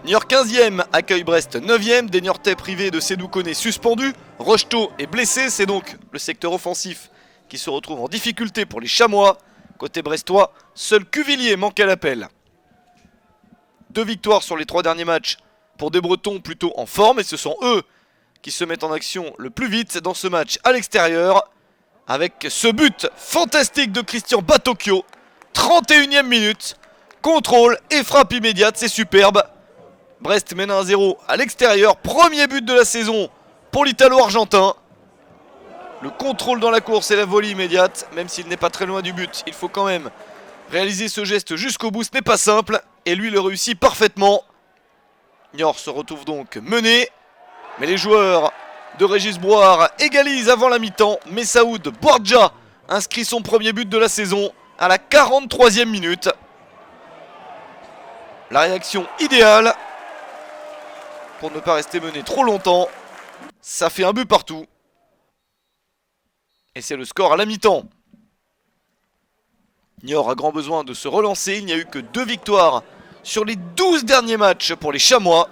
Niort 15e accueille Brest 9e, des Niortais privés de Sédou Koné suspendu, Rocheteau est blessé, c'est donc le secteur offensif qui se retrouve en difficulté pour les Chamois. Côté brestois, seul Cuvillier manque à l'appel. 2 victoires sur les 3 derniers matchs pour des Bretons plutôt en forme, et ce sont eux qui se mettent en action le plus vite dans ce match à l'extérieur, avec ce but fantastique de Christian Batocchio, 31e minute, contrôle et frappe immédiate, c'est superbe. Brest mène 1-0 à l'extérieur, premier but de la saison pour l'Italo-Argentin. Le contrôle dans la course et la volée immédiate, même s'il n'est pas très loin du but, il faut quand même réaliser ce geste jusqu'au bout, ce n'est pas simple, et lui le réussit parfaitement. Niort se retrouve donc mené, mais les joueurs de Régis Brouard égalisent avant la mi-temps. Messaoud Bouardja inscrit son premier but de la saison à la 43e minute. La réaction idéale pour ne pas rester mené trop longtemps. Ça fait un but partout. Et c'est le score à la mi-temps. Niort a grand besoin de se relancer. Il n'y a eu que 2 victoires sur les 12 derniers matchs pour les Chamois.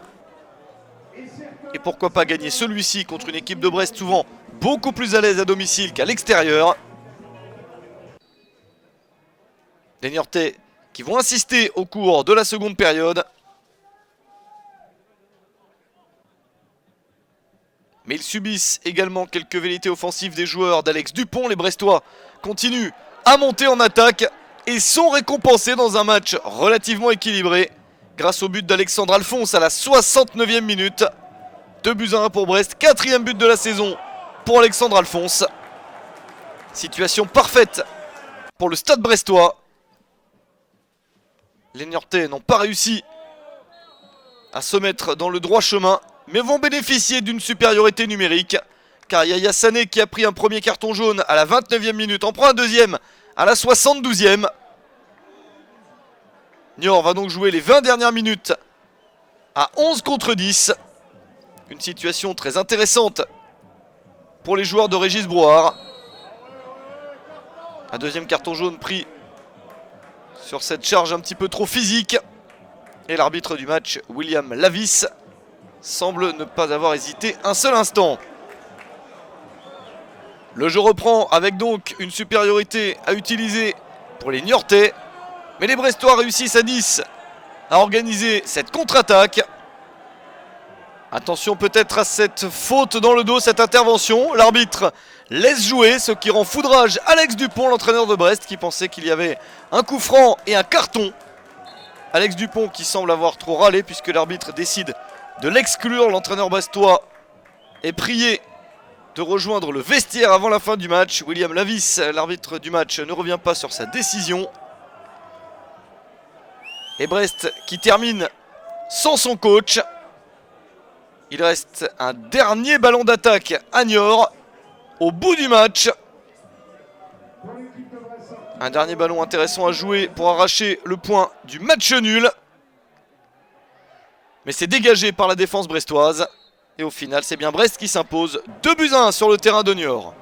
Et pourquoi pas gagner celui-ci contre une équipe de Brest souvent beaucoup plus à l'aise à domicile qu'à l'extérieur. Les Niortais qui vont insister au cours de la seconde période. Mais ils subissent également quelques velléités offensives des joueurs d'Alex Dupont. Les Brestois continuent à monter en attaque et sont récompensés dans un match relativement équilibré grâce au but d'Alexandre Alphonse à la 69e minute. 2-1 pour Brest, 4e but de la saison pour Alexandre Alphonse. Situation parfaite pour le Stade brestois. Les Niortais n'ont pas réussi à se mettre dans le droit chemin, mais vont bénéficier d'une supériorité numérique, car Yaya Sané, qui a pris un premier carton jaune à la 29e minute, en prend un deuxième à la 72e. Niort va donc jouer les 20 dernières minutes à 11 contre 10. Une situation très intéressante pour les joueurs de Régis Brouard. Un deuxième carton jaune pris sur cette charge un petit peu trop physique. Et l'arbitre du match, William Lavis, semble ne pas avoir hésité un seul instant. Le jeu reprend avec donc une supériorité à utiliser pour les Niortais. Mais les Brestois réussissent à 10 à organiser cette contre-attaque. Attention peut-être à cette faute dans le dos, cette intervention. L'arbitre laisse jouer, ce qui rend foudrage Alex Dupont, l'entraîneur de Brest, qui pensait qu'il y avait un coup franc et un carton. Alex Dupont qui semble avoir trop râlé puisque l'arbitre décide de l'exclure. L'entraîneur brestois est prié de rejoindre le vestiaire avant la fin du match. William Lavis, l'arbitre du match, ne revient pas sur sa décision. Et Brest qui termine sans son coach. Il reste un dernier ballon d'attaque à Niort au bout du match. Un dernier ballon intéressant à jouer pour arracher le point du match nul. Mais c'est dégagé par la défense brestoise. Et au final, c'est bien Brest qui s'impose 2-1 sur le terrain de Niort.